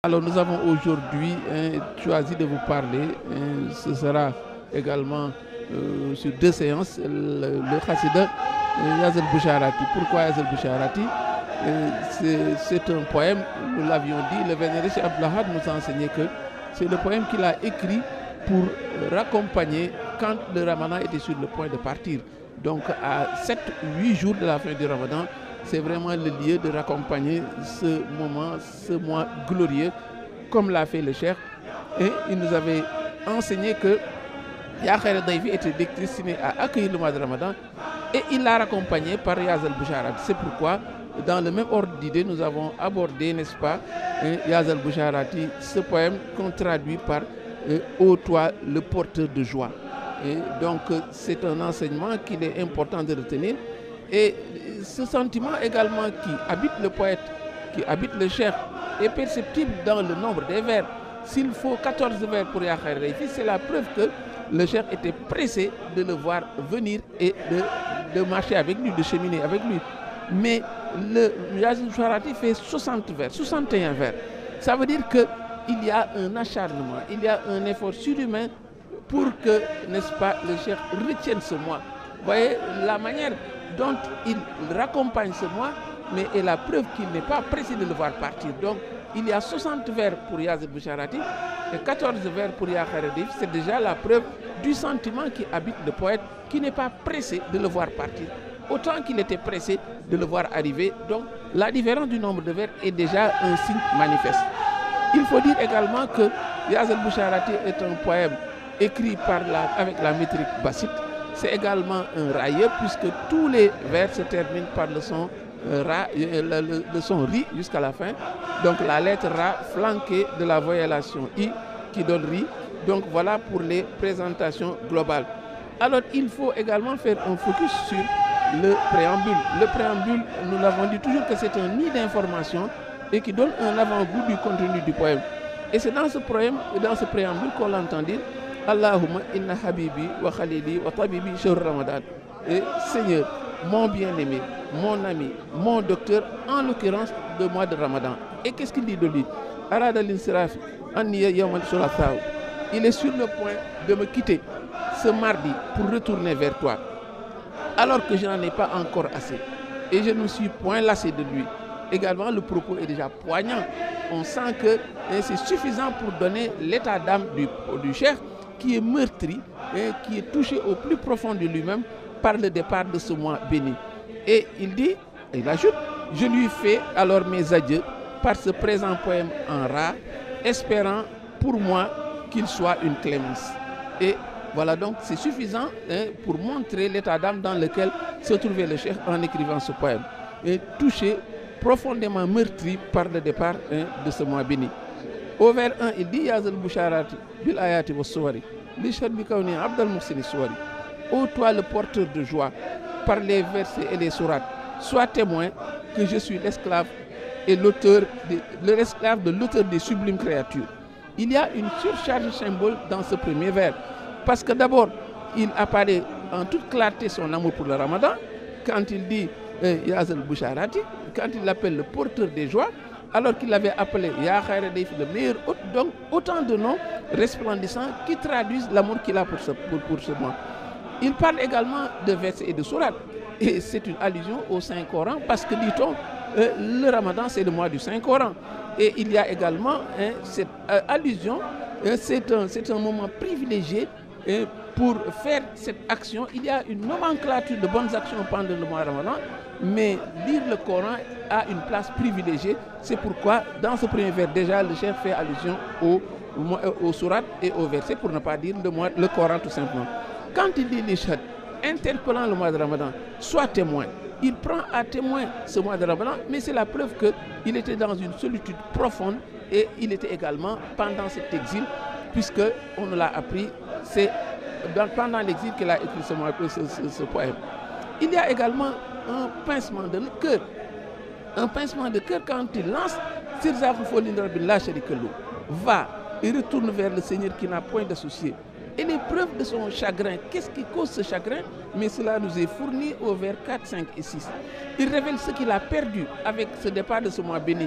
Alors nous avons aujourd'hui choisi de vous parler, ce sera également sur deux séances, le Khassida Yazal Boucharati. Pourquoi Yazal Boucharati? C'est un poème, nous l'avions dit, le vénéré Cheikh Abdul Ahad nous a enseigné que c'est le poème qu'il a écrit pour raccompagner quand le Ramadan était sur le point de partir. Donc à 7-8 jours de la fin du Ramadan, c'est vraiment le lieu de raccompagner ce moment, ce mois glorieux, comme l'a fait le Cheikh. Et il nous avait enseigné que Ya Khaira Dayfi était destiné à accueillir le mois de Ramadan et il l'a raccompagné par Yazal Boucharati. C'est pourquoi, dans le même ordre d'idée, nous avons abordé, n'est-ce pas, Yazal Boucharati, ce poème qu'on traduit par Ô toi, le porteur de joie. Et donc, c'est un enseignement qu'il est important de retenir. Et ce sentiment également qui habite le poète, qui habite le Cheikh, est perceptible dans le nombre des vers. S'il faut 14 vers pour Ya Khaira Dayfi, c'est la preuve que le Cheikh était pressé de le voir venir et de marcher avec lui, de cheminer avec lui. Mais le Yazal Boucharati fait 60 vers, 61 vers. Ça veut dire qu'il y a un acharnement, il y a un effort surhumain pour que, n'est-ce pas, le Cheikh retienne ce mois. Vous voyez la manière dont il raccompagne ce mois, mais est la preuve qu'il n'est pas pressé de le voir partir. Donc, il y a 60 vers pour Yazal Boucharati et 14 vers pour Ya Khaira Dayfi. C'est déjà la preuve du sentiment qui habite le poète, qui n'est pas pressé de le voir partir, autant qu'il était pressé de le voir arriver. Donc, la différence du nombre de vers est déjà un signe manifeste. Il faut dire également que Yazal Boucharati est un poème écrit avec la métrique bassite. C'est également un railleur puisque tous les vers se terminent par le son Ra, le son Ri jusqu'à la fin. Donc la lettre Ra flanquée de la voyellation I qui donne Ri. Donc voilà pour les présentations globales. Alors il faut également faire un focus sur le préambule. Le préambule, nous l'avons dit toujours que c'est un nid d'information et qui donne un avant-goût du contenu du poème. Et c'est dans ce poème et dans ce préambule qu'on l'entend dire Allahumma inna habibi wa khalili wa tabibi shahr Ramadan. Et Seigneur, mon bien-aimé, mon ami, mon docteur, en l'occurrence de mois de Ramadan. Et qu'est-ce qu'il dit de lui? Arad al-insiraf anniya yawmal thulatha. Il est sur le point de me quitter ce mardi pour retourner vers toi, alors que je n'en ai pas encore assez. Et je ne suis point lassé de lui. Également, le propos est déjà poignant. On sent que c'est suffisant pour donner l'état d'âme du Cheikh, qui est meurtri et qui est touché au plus profond de lui-même par le départ de ce mois béni. Et il dit, il ajoute, je lui fais alors mes adieux par ce présent poème en Ra, espérant pour moi qu'il soit une clémence. Et voilà, donc c'est suffisant pour montrer l'état d'âme dans lequel se trouvait le Cheikh en écrivant ce poème. Et touché, profondément meurtri par le départ de ce mois béni. Au vers 1, il dit Yazal Boucharati bil ayati wa suwari li shadbi kawni abdal muhsini suwari. Ô toi le porteur de joie par les versets et les sourates, sois témoin que je suis l'esclave et l'esclave de l'auteur des sublimes créatures. Il y a une surcharge symbole dans ce premier vers, parce que d'abord il apparaît en toute clarté son amour pour le Ramadan quand il dit Yazal Boucharati, quand il l'appelle le porteur des joies, alors qu'il l'avait appelé Ya Khaira Dayfi, le meilleur hôte. Donc autant de noms resplendissants qui traduisent l'amour qu'il a pour ce mois. Il parle également de versets et de sourates. Et c'est une allusion au Saint-Coran parce que, dit-on, le Ramadan c'est le mois du Saint-Coran. Et il y a également cette allusion, c'est un moment privilégié pour faire cette action. Il y a une nomenclature de bonnes actions pendant le mois Ramadan, mais lire le Coran a une place privilégiée. C'est pourquoi dans ce premier vers déjà le Cheikh fait allusion aux sourates et aux versets, pour ne pas dire le Coran tout simplement. Quand il dit l'Ishad, interpellant le mois de Ramadan, sois témoin. Il prend à témoin ce mois de Ramadan, mais c'est la preuve qu'il était dans une solitude profonde et il était également pendant cet exil, puisque on nous l'a appris, c'est pendant l'exil qu'il a écrit ce poème. Il y a également un pincement de cœur. Un pincement de cœur quand il lance va et retourne vers le Seigneur qui n'a point d'associé. Et l'épreuve de son chagrin, qu'est-ce qui cause ce chagrin? Mais cela nous est fourni au vers 4, 5 et 6. Il révèle ce qu'il a perdu avec ce départ de ce mois béni.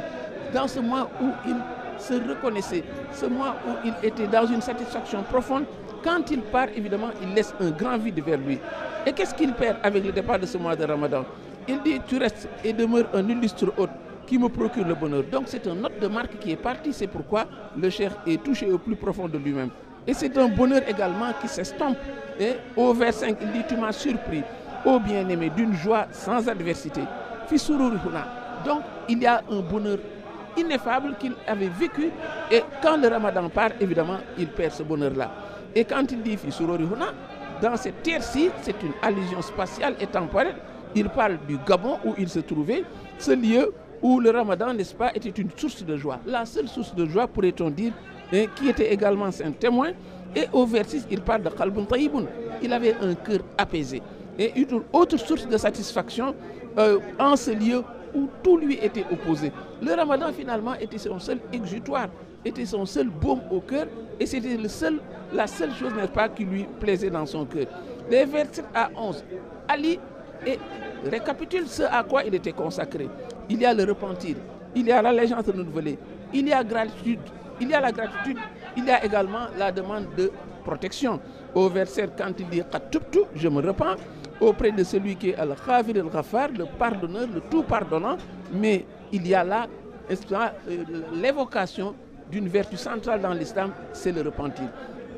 Dans ce mois où il se reconnaissait, ce mois où il était dans une satisfaction profonde, quand il part, évidemment, il laisse un grand vide vers lui. Et qu'est-ce qu'il perd avec le départ de ce mois de Ramadan? Il dit, tu restes et demeures un illustre hôte qui me procure le bonheur. Donc c'est un note de marque qui est parti, c'est pourquoi le cheikh est touché au plus profond de lui-même. Et c'est un bonheur également qui s'estompe. Et au vers 5, il dit, tu m'as surpris, ô bien-aimé, d'une joie sans adversité. Donc il y a un bonheur ineffable qu'il avait vécu, et quand le Ramadan part, évidemment, il perd ce bonheur-là. Et quand il dit Fisurorihuna, dans cette terre-ci, c'est une allusion spatiale et temporelle. Il parle du Gabon où il se trouvait, ce lieu où le Ramadan, n'est-ce pas, était une source de joie. La seule source de joie, pourrait-on dire, qui était également un témoin. Et au vers 6, il parle de Qalbun Taïboun. Il avait un cœur apaisé. Et une autre source de satisfaction en ce lieu où tout lui était opposé. Le Ramadan, finalement, était son seul exutoire, était son seul baume au cœur, et c'était la seule chose, n'est-ce pas, qui lui plaisait dans son cœur. Les versets à 11, Ali récapitule ce à quoi il était consacré. Il y a le repentir, il y a l'allégeance renouvelée, il y a gratitude, il y a la gratitude, il y a également la demande de protection. Au verset, quand il dit Qatubtu, je me repens auprès de celui qui est Al-Khafir Al-Ghaffar, le pardonneur, le tout pardonnant, mais il y a là l'évocation d'une vertu centrale dans l'islam, c'est le repentir.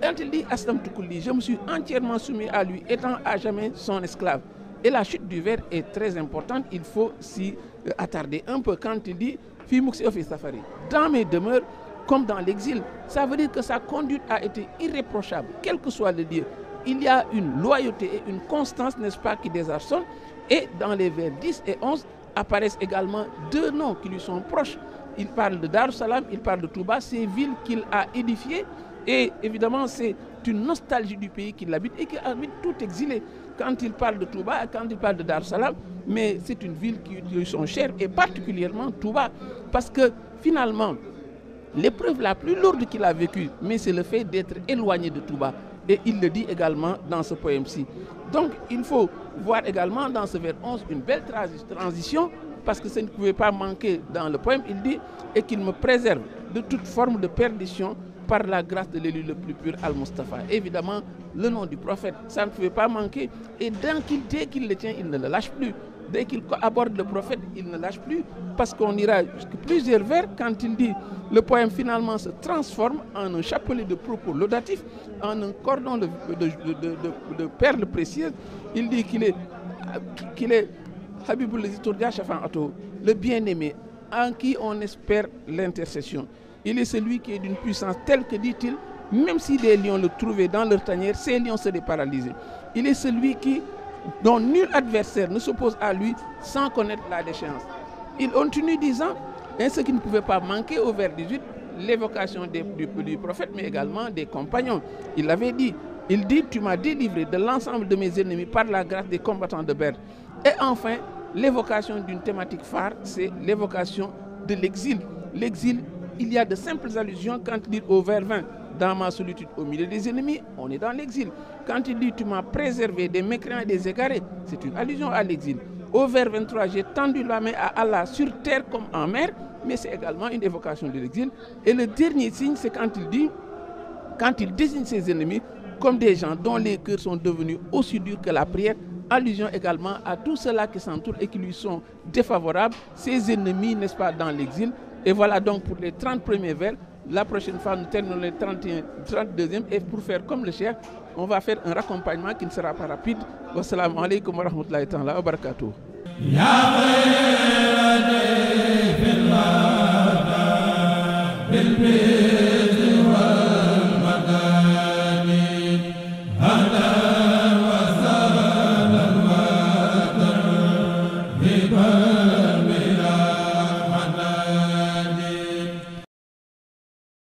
Quand il dit Aslamtu kulli, je me suis entièrement soumis à lui, étant à jamais son esclave. Et la chute du vers est très importante, il faut s'y attarder un peu quand il dit Fi muksi ofi safari. Dans mes demeures, comme dans l'exil, ça veut dire que sa conduite a été irréprochable, quel que soit le lieu. Il y a une loyauté et une constance, n'est-ce pas, qui désarçonnent. Et dans les vers 10 et 11 apparaissent également deux noms qui lui sont proches. Il parle de Dar Salam, il parle de Touba, ces villes qu'il a édifiées. Et évidemment, c'est une nostalgie du pays qu'il habite et qui habite tout exilé. Quand il parle de Touba, quand il parle de Dar Salam, mais c'est une ville qui lui sont chères, et particulièrement Touba. Parce que finalement, l'épreuve la plus lourde qu'il a vécue, mais c'est le fait d'être éloigné de Touba. Et il le dit également dans ce poème-ci. Donc il faut voir également dans ce vers 11 une belle transition, parce que ça ne pouvait pas manquer dans le poème. Il dit « Et qu'il me préserve de toute forme de perdition par la grâce de l'élu le plus pur, Al-Mustafa ». Évidemment, le nom du prophète, ça ne pouvait pas manquer. Et dès qu'il le tient, il ne le lâche plus. Dès qu'il aborde le prophète, il ne lâche plus, parce qu'on ira jusqu'à plusieurs vers quand il dit le poème finalement se transforme en un chapelet de propos laudatifs, en un cordon de perles précieuses. Il dit qu'il est Habibul Ziturdia Shafan Ato, le bien-aimé en qui on espère l'intercession. Il est celui qui est d'une puissance telle que, dit-il, même si des lions le trouvaient dans leur tanière, ces lions seraient paralysés. Il est celui dont nul adversaire ne s'oppose à lui sans connaître la déchéance. Il continue disant, et ce qui ne pouvait pas manquer au vers 18, l'évocation du prophète, mais également des compagnons. Il avait dit, tu m'as délivré de l'ensemble de mes ennemis par la grâce des combattants de Badr. Et enfin, l'évocation d'une thématique phare, c'est l'évocation de l'exil. L'exil, il y a de simples allusions quand il dit au vers 20, dans ma solitude au milieu des ennemis, on est dans l'exil. Quand il dit tu m'as préservé des mécréants et des égarés, c'est une allusion à l'exil. Au vers 23, j'ai tendu la main à Allah sur terre comme en mer, mais c'est également une évocation de l'exil. Et le dernier signe, c'est quand il désigne ses ennemis comme des gens dont les cœurs sont devenus aussi durs que la prière, allusion également à tous ceux-là qui s'entourent et qui lui sont défavorables, ses ennemis, n'est-ce pas, dans l'exil. Et voilà donc pour les 30 premiers vers. La prochaine fois, nous terminons les 32e. Et pour faire comme le cheikh, on va faire un raccompagnement qui ne sera pas rapide. Wassalamu alaikum wa rahmatullahi ta'ala wa barakatuh. Ya